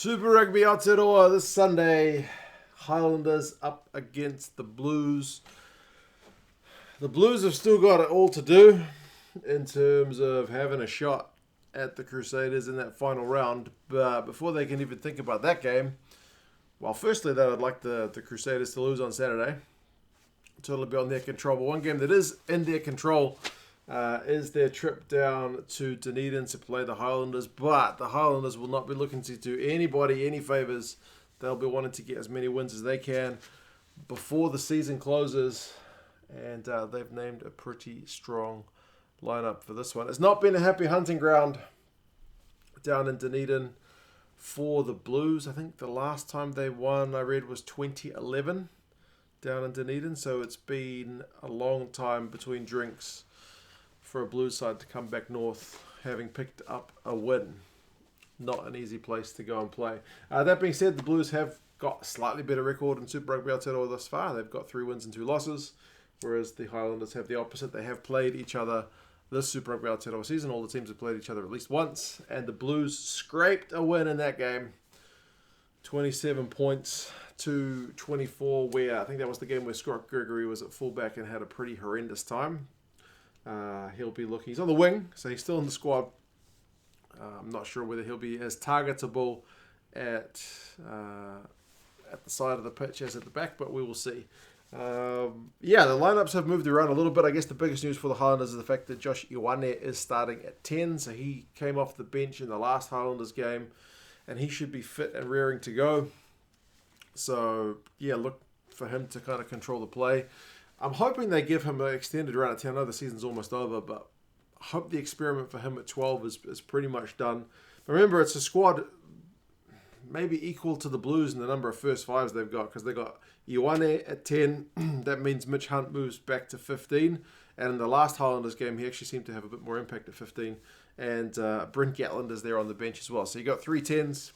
Super Rugby Aotearoa this Sunday. Highlanders up against the Blues. The Blues have still got it all to do in terms of having a shot at the Crusaders in that final round. But before they can even think about that game, well, firstly, they would like the Crusaders to lose on Saturday. Totally beyond their control. But one game that is in their control is their trip down to Dunedin to play the Highlanders. But the Highlanders will not be looking to do anybody any favours. They'll be wanting to get as many wins as they can before the season closes. And they've named a pretty strong lineup for this one. It's not been a happy hunting ground down in Dunedin for the Blues. I think the last time they won, I read, was 2011 down in Dunedin. So it's been a long time between drinks for a Blues side to come back north, having picked up a win. Not an easy place to go and play. That being said, the Blues have got a slightly better record in Super Rugby Aotearoa thus far. They've got 3 wins and 2 losses, whereas the Highlanders have the opposite. They have played each other this Super Rugby Aotearoa season. All the teams have played each other at least once, and the Blues scraped a win in that game. 27 points to 24, where I think that was the game where Scott Gregory was at fullback and had a pretty horrendous time. He'll be looking. He's on the wing, so he's still in the squad. I'm not sure whether he'll be as targetable at the side of the pitch as at the back, but we will see. The lineups have moved around a little bit. I guess the biggest news for the Highlanders is the fact that Josh Ioane is starting at 10, so he came off the bench in the last Highlanders game, and he should be fit and raring to go. So, look for him to kind of control the play. I'm hoping they give him an extended run at 10. I know the season's almost over, but I hope the experiment for him at 12 is pretty much done. But remember, it's a squad maybe equal to the Blues in the number of first fives they've got, because they've got Ioane at 10. That means Mitch Hunt moves back to 15. And in the last Highlanders game, he actually seemed to have a bit more impact at 15. And Brent Gatland is there on the bench as well. So you got 3 10s.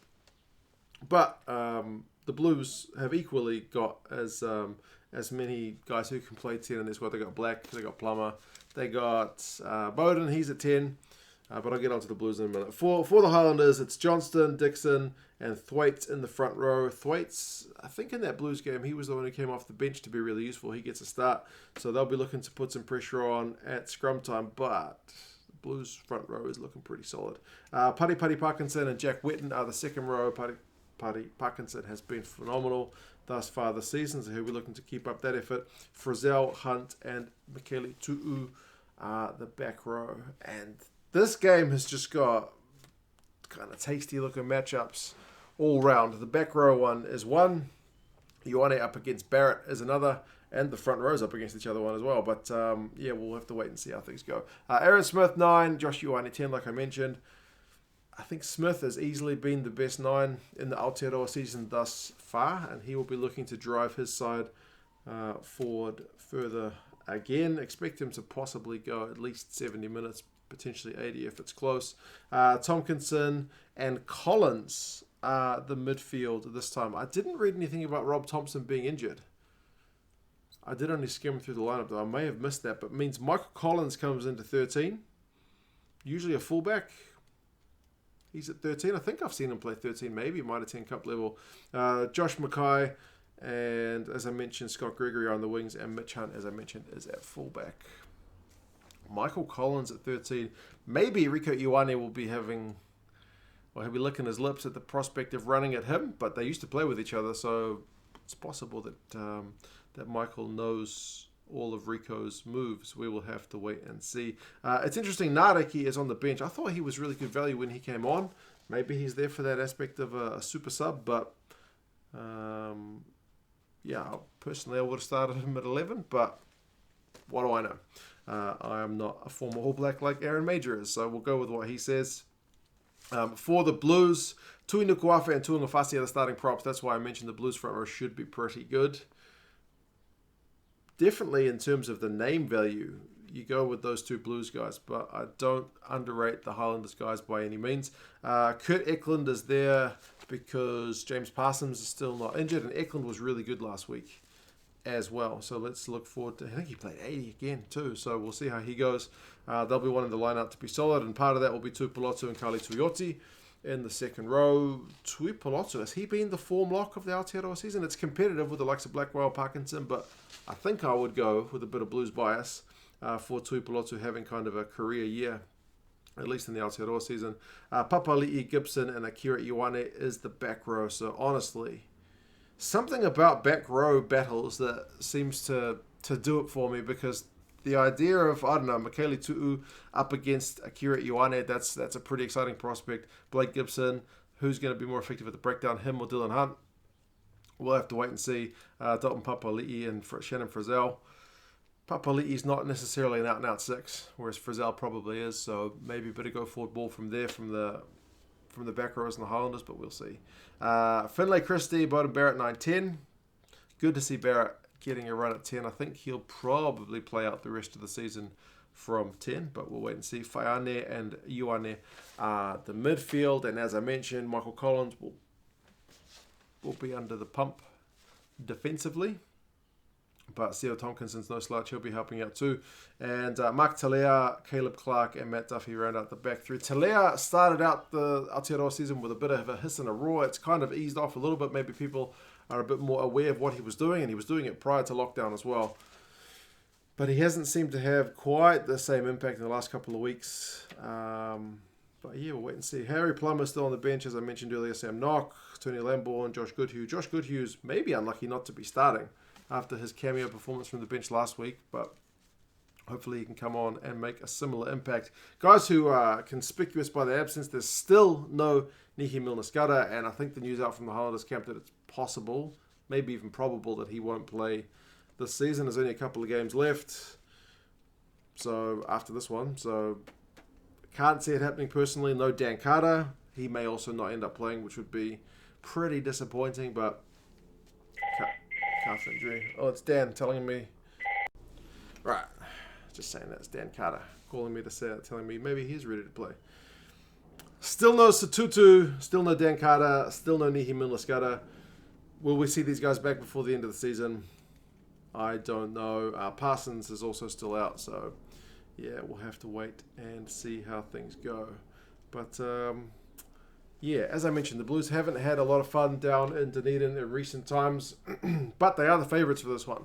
But the Blues have equally got as many guys who can play 10 in this squad. They got Black, they got Plummer, they got Bowden, he's at 10. But I'll get on to the Blues in a minute. For the Highlanders, it's Johnston, Dixon, and Thwaites in the front row. Thwaites, I think in that Blues game, he was the one who came off the bench to be really useful. He gets a start, so they'll be looking to put some pressure on at scrum time. But the Blues front row is looking pretty solid. Paddy Parkinson and Jack Wetton are the second row. Paddy Parkinson has been phenomenal thus far this season, so he'll be looking to keep up that effort. Frizzell, Hunt, and Michele Tu'u are the back row. And this game has just got kind of tasty-looking matchups all round. The back row one is one. Ioane up against Barrett is another. And the front row's up against each other one as well. But, we'll have to wait and see how things go. Aaron Smith, 9. Josh Ioane, 10, like I mentioned. I think Smith has easily been the best 9 in the Aotearoa season thus far. And he will be looking to drive his side forward further again. Expect him to possibly go at least 70 minutes, potentially 80 if it's close. Tompkinson and Collins are the midfield this time. I didn't read anything about Rob Thompson being injured. I did only skim through the lineup, though. I may have missed that, but it means Michael Collins comes into 13. Usually a fullback. He's at 13. I think I've seen him play 13, maybe Mitre 10 Cup level. Josh Mackay and, as I mentioned, Scott Gregory are on the wings, and Mitch Hunt, as I mentioned, is at fullback. Michael Collins at 13. Maybe Rico Ioane will be he'll be licking his lips at the prospect of running at him, but they used to play with each other, so it's possible that Michael knows all of Rico's moves. We will have to wait and see. It's interesting, Nareki is on the bench. I thought he was really good value when he came on. Maybe he's there for that aspect of a super sub, but personally I would have started him at 11, but what do I know? I am not a former All Black like Aaron Major is, so we'll go with what he says. For the Blues, Tui Nukuafe and Tua Ngafasi are the starting props. That's why I mentioned the Blues front row should be pretty good. Definitely in terms of the name value, you go with those 2 Blues guys, but I don't underrate the Highlanders guys by any means. Kurt Eklund is there because James Parsons is still not injured, and Eklund was really good last week as well. So let's look forward to... I think he played 80 again too, so we'll see how he goes. They'll be wanting the lineup to be solid, and part of that will be Tupulotu and Kali Tuioti. in the second row. Tuipulotu, has he been the form lock of the Aotearoa season? It's competitive with the likes of Blackwell, Parkinson, but I think I would go with a bit of Blues bias for Tuipulotu having kind of a career year, at least in the Aotearoa season. Papali'i, Gibson, and Akira Ioane is the back row. So honestly, something about back row battles that seems to do it for me, because the idea of, I don't know, Michaeli Tu'u up against Akira Ioane, that's a pretty exciting prospect. Blake Gibson, who's going to be more effective at the breakdown, him or Dylan Hunt? We'll have to wait and see. Dalton Papali'i and Shannon Frizzell. Papali'i's not necessarily an out-and-out 6, whereas Frizzell probably is, so maybe a bit of go-forward ball from there, from the back rows and the Highlanders, but we'll see. Finlay Christie, Bowden Barrett, 9-10. Good to see Barrett getting a run at 10. I think he'll probably play out the rest of the season from 10, but we'll wait and see. Faiane and Ioane are the midfield, and as I mentioned, Michael Collins will be under the pump defensively, but Theo Tompkinson's no slouch. He'll be helping out too. And Mark Talea, Caleb Clark, and Matt Duffy round out the back three. Talea started out the Aotearoa season with a bit of a hiss and a roar. It's kind of eased off a little bit. Maybe people are a bit more aware of what he was doing, and he was doing it prior to lockdown as well. But he hasn't seemed to have quite the same impact in the last couple of weeks. But yeah, we'll wait and see. Harry Plummer still on the bench, as I mentioned earlier. Sam Nock, Tony Lambourne, Josh Goodhue. Josh Goodhue's maybe unlucky not to be starting after his cameo performance from the bench last week, but hopefully he can come on and make a similar impact. Guys who are conspicuous by their absence, there's still no Nihi Milner-Skudder, and I think the news out from the Highlanders camp that it's possible, maybe even probable, that he won't play this season. There's only a couple of games left, so after this one, so can't see it happening personally. No Dan Carter. He may also not end up playing, which would be pretty disappointing, but calf injury. Oh, it's Dan telling me. Right. Just saying that. It's Dan Carter calling me to say it, telling me maybe he's ready to play. Still no Satutu. Still no Dan Carter. Still no Nihi Milner-Skudder. Will we see these guys back before the end of the season? I don't know. Parsons is also still out, so yeah, we'll have to wait and see how things go. But yeah, as I mentioned, the Blues haven't had a lot of fun down in Dunedin in recent times, but they are the favourites for this one.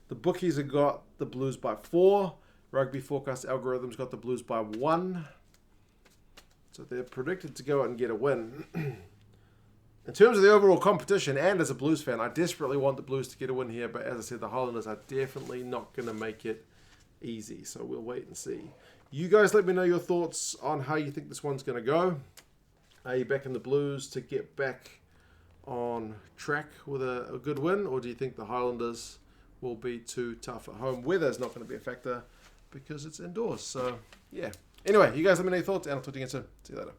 The bookies have got the Blues by 4. Rugby Forecast Algorithm's got the Blues by 1. So they're predicted to go out and get a win. In terms of the overall competition, and as a Blues fan, I desperately want the Blues to get a win here, but as I said, the Highlanders are definitely not going to make it easy, so we'll wait and see. You guys let me know your thoughts on how you think this one's going to go. Are you backing the Blues to get back on track with a good win, or do you think the Highlanders will be too tough at home? Weather's not going to be a factor because it's indoors, so yeah. Anyway, you guys let me know your thoughts, and I'll talk to you again soon. See you later.